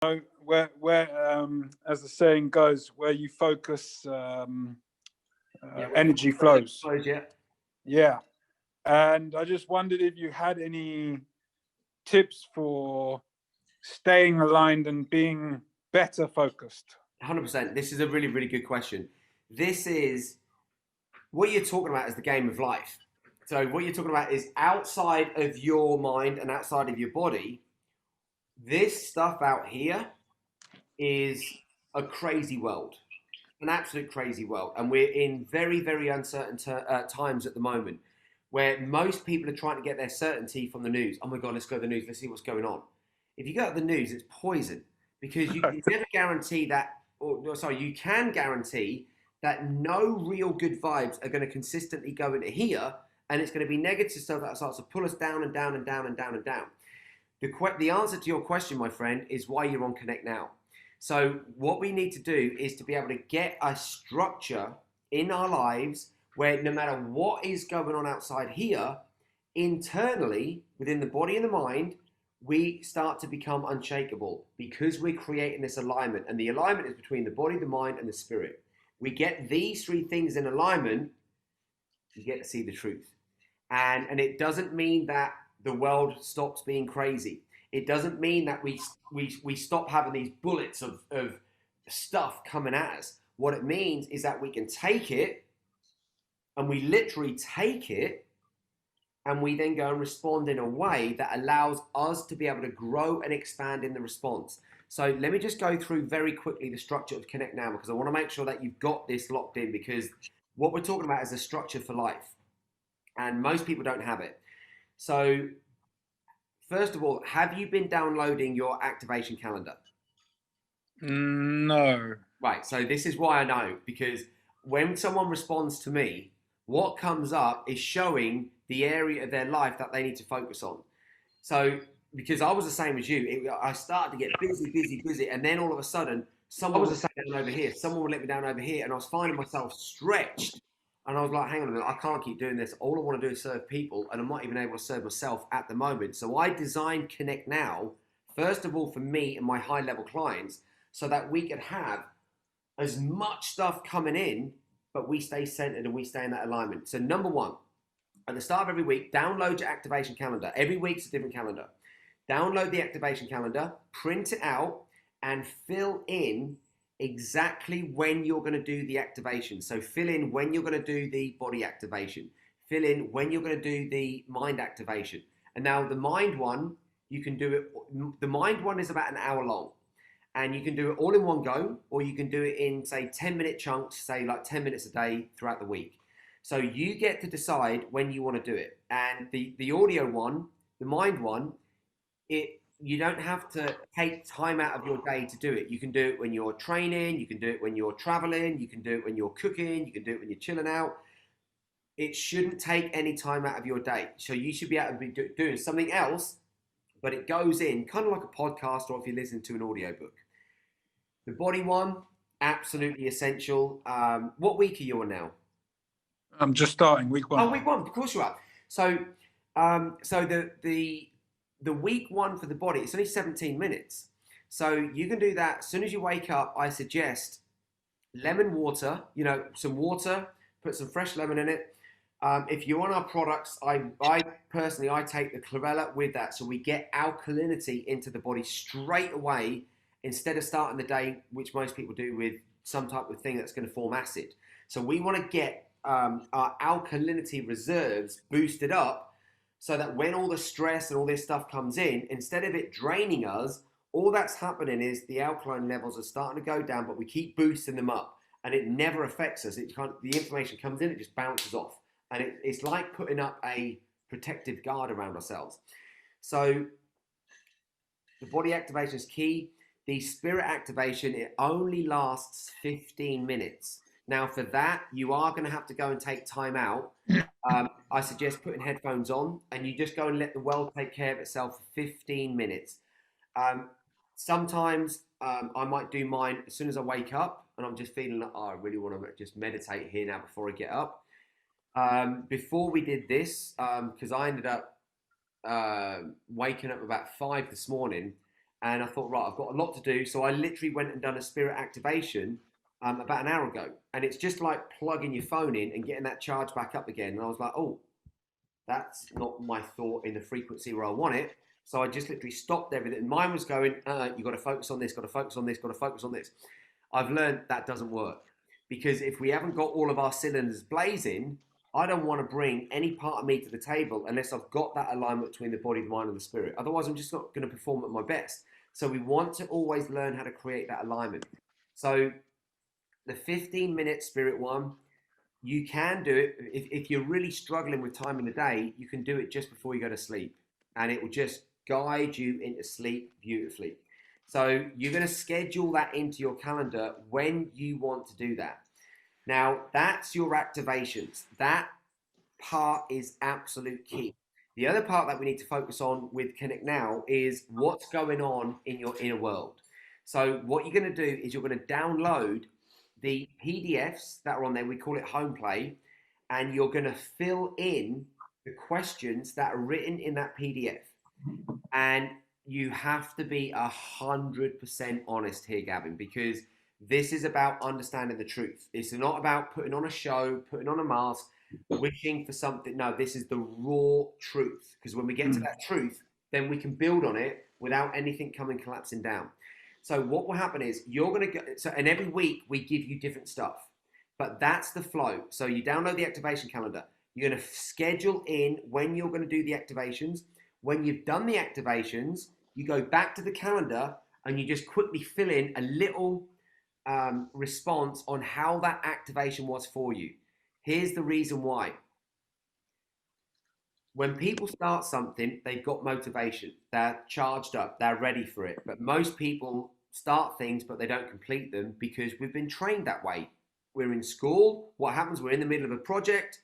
where as the saying goes, where you focus, energy flows. Yeah. Yeah. And I just wondered if you had any tips for staying aligned and being better focused. 100%. This is a really, really good question. This is what you're talking about is the game of life. So what you're talking about is outside of your mind and outside of your body. This stuff out here is a crazy world, an absolute crazy world. And we're in very, very uncertain times at the moment where most people are trying to get their certainty from the news. Oh my God, let's go to the news. Let's see what's going on. If you go to the news, it's poison because you can never guarantee that, you can guarantee that no real good vibes are going to consistently go into here. And it's going to be negative stuff that starts to pull us down and down and down and down and down. The answer to your question, my friend, is why you're on Connect Now. So what we need to do is to be able to get a structure in our lives where no matter what is going on outside here, internally, within the body and the mind, we start to become unshakable because we're creating this alignment. And the alignment is between the body, the mind, and the spirit. We get these three things in alignment, you get to see the truth. And it doesn't mean that the world stops being crazy. It doesn't mean that we stop having these bullets of stuff coming at us. What it means is that we can take it, and we literally take it, and we then go and respond in a way that allows us to be able to grow and expand in the response. So let me just go through very quickly the structure of Connect Now, because I want to make sure that you've got this locked in, because what we're talking about is a structure for life. And most people don't have it. So first of all, have you been downloading your activation calendar? No. Right, so this is why I know, because when someone responds to me, what comes up is showing the area of their life that they need to focus on. So, because I was the same as you, I started to get busy, and then all of a sudden, someone was let me down over here, someone would let me down over here, and I was finding myself stretched. And I was like, hang on a minute, I can't keep doing this. All I want to do is serve people, and I'm not even able to serve myself at the moment. So I designed Connect Now, first of all, for me and my high-level clients, so that we could have as much stuff coming in, but we stay centered and we stay in that alignment. So number one, at the start of every week, download your activation calendar. Every week's a different calendar. Download the activation calendar, print it out, and fill in exactly when you're going to do the activation. So fill in when you're going to do the body activation. Fill in when you're going to do the mind activation. And now the mind one, you can do it. The mind one is about an hour long. And you can do it all in one go, or you can do it in, say, 10-minute chunks, say like 10 minutes a day throughout the week. So you get to decide when you want to do it. And the audio one, the mind one, you don't have to take time out of your day to do it. You can do it when you're training, you can do it when you're traveling, you can do it when you're cooking, you can do it when you're chilling out. It shouldn't take any time out of your day. So you should be able to be doing something else, but it goes in kind of like a podcast, or if you're listening to an audiobook. The body one, absolutely essential. What week are you on now? I'm just starting week one. Oh, week one, of course you are. So, the week one for the body, it's only 17 minutes. So you can do that as soon as you wake up. I suggest lemon water, some water, put some fresh lemon in it. If you want our products, I personally take the chlorella with that. So we get alkalinity into the body straight away instead of starting the day, which most people do with some type of thing that's going to form acid. So we want to get our alkalinity reserves boosted up so that when all the stress and all this stuff comes in, instead of it draining us, all that's happening is the alkaline levels are starting to go down, but we keep boosting them up and it never affects us. The information comes in, it just bounces off. And it's like putting up a protective guard around ourselves. So the body activation is key. The spirit activation, it only lasts 15 minutes. Now for that, you are going to have to go and take time out. I suggest putting headphones on and you just go and let the world take care of itself for 15 minutes. Sometimes I might do mine as soon as I wake up and I'm just feeling like, I really want to just meditate here now before I get up. Before we did this, because I ended up waking up about 5 this morning, And I thought, right, I've got a lot to do. So I literally went and done a spirit activation about an hour ago. And it's just like plugging your phone in and getting that charge back up again. And I was like, oh, that's not my thought in the frequency where I want it. So I just literally stopped everything. Mine was going, you got to focus on this, got to focus on this, got to focus on this. I've learned that doesn't work, because if we haven't got all of our cylinders blazing, I don't want to bring any part of me to the table unless I've got that alignment between the body, the mind, and the spirit. Otherwise, I'm just not going to perform at my best. So we want to always learn how to create that alignment. So the 15-minute spirit one, you can do it. If you're really struggling with time in the day, you can do it just before you go to sleep, and it will just guide you into sleep beautifully. So you're going to schedule that into your calendar when you want to do that. Now, that's your activations. That part is absolute key. The other part that we need to focus on with Connect Now is what's going on in your inner world. So what you're going to do is you're going to download the PDFs that are on there. We call it home play. And you're going to fill in the questions that are written in that PDF. And you have to be 100% honest here, Gavin, because this is about understanding the truth. It's not about putting on a show, putting on a mask, wishing for something. No, this is the raw truth. Because when we get to that truth, then we can build on it without anything coming collapsing down. So what will happen is you're going to go, and every week we give you different stuff, but that's the flow. So you download the activation calendar. You're going to schedule in when you're going to do the activations. When you've done the activations, you go back to the calendar and you just quickly fill in a little response on how that activation was for you. Here's the reason why. When people start something, they've got motivation. They're charged up. They're ready for it. But most people start things, but they don't complete them because we've been trained that way. We're in school. What happens? We're in the middle of a project.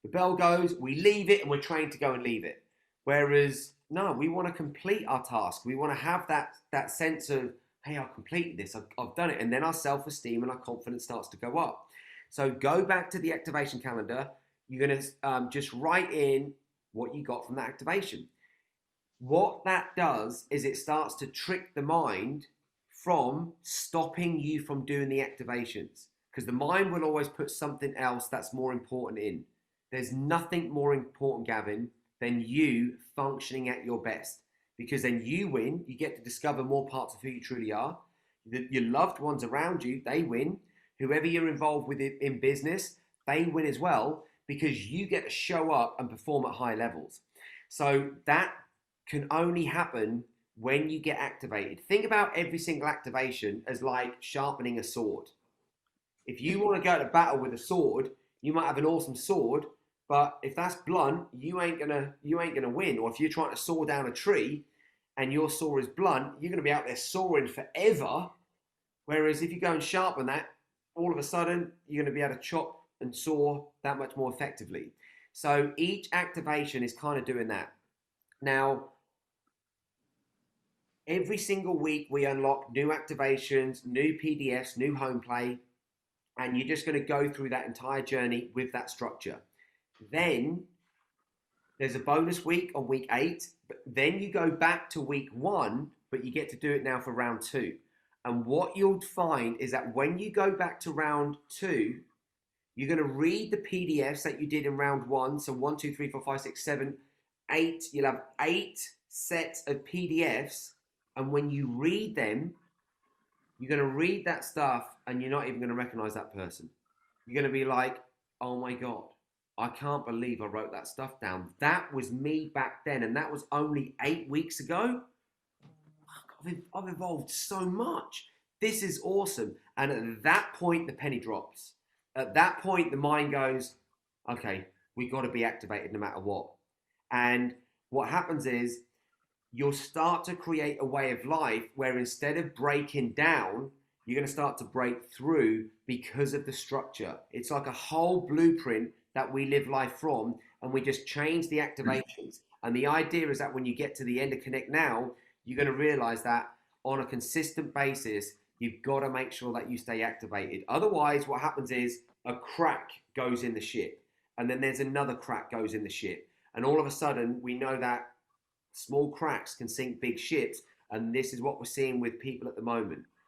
The bell goes. We leave it, and we're trained to go and leave it. Whereas, no, we want to complete our task. We want to have that sense of, hey, I've completed this. I've done it. And then our self-esteem and our confidence starts to go up. So go back to the activation calendar. You're going to just write in what you got from that activation. What that does is it starts to trick the mind from stopping you from doing the activations, because the mind will always put something else that's more important in. There's nothing more important, Gavin, than you functioning at your best, because then you win. You get to discover more parts of who you truly are. Your loved ones around you, they win. Whoever you're involved with in business, they win as well, because you get to show up and perform at high levels. So that can only happen when you get activated. Think about every single activation as like sharpening a sword. If you want to go to battle with a sword, you might have an awesome sword, but if that's blunt, you ain't gonna win. Or if you're trying to saw down a tree and your saw is blunt, you're gonna be out there sawing forever. Whereas if you go and sharpen that, all of a sudden you're gonna be able to chop and saw that much more effectively. So each activation is kind of doing that. Now, every single week we unlock new activations, new PDFs, new home play, and you're just going to go through that entire journey with that structure. Then there's a bonus week on week 8, but then you go back to week 1, but you get to do it now for round 2. And what you'll find is that when you go back to round 2, you're going to read the PDFs that you did in round 1. So 1, 2, 3, 4, 5, 6, 7, 8. You'll have 8 sets of PDFs. And when you read them, you're going to read that stuff and you're not even going to recognize that person. You're going to be like, oh my God, I can't believe I wrote that stuff down. That was me back then. And that was only 8 weeks ago. I've evolved so much. This is awesome. And at that point, the penny drops. At that point, the mind goes, okay, we got to be activated no matter what. And what happens is you'll start to create a way of life where instead of breaking down, you're going to start to break through because of the structure. It's like a whole blueprint that we live life from, and we just change the activations. And the idea is that when you get to the end of Connect Now, you're going to realize that on a consistent basis, you've got to make sure that you stay activated. Otherwise, what happens is a crack goes in the ship, and then there's another crack goes in the ship. And all of a sudden, we know that small cracks can sink big ships. And this is what we're seeing with people at the moment.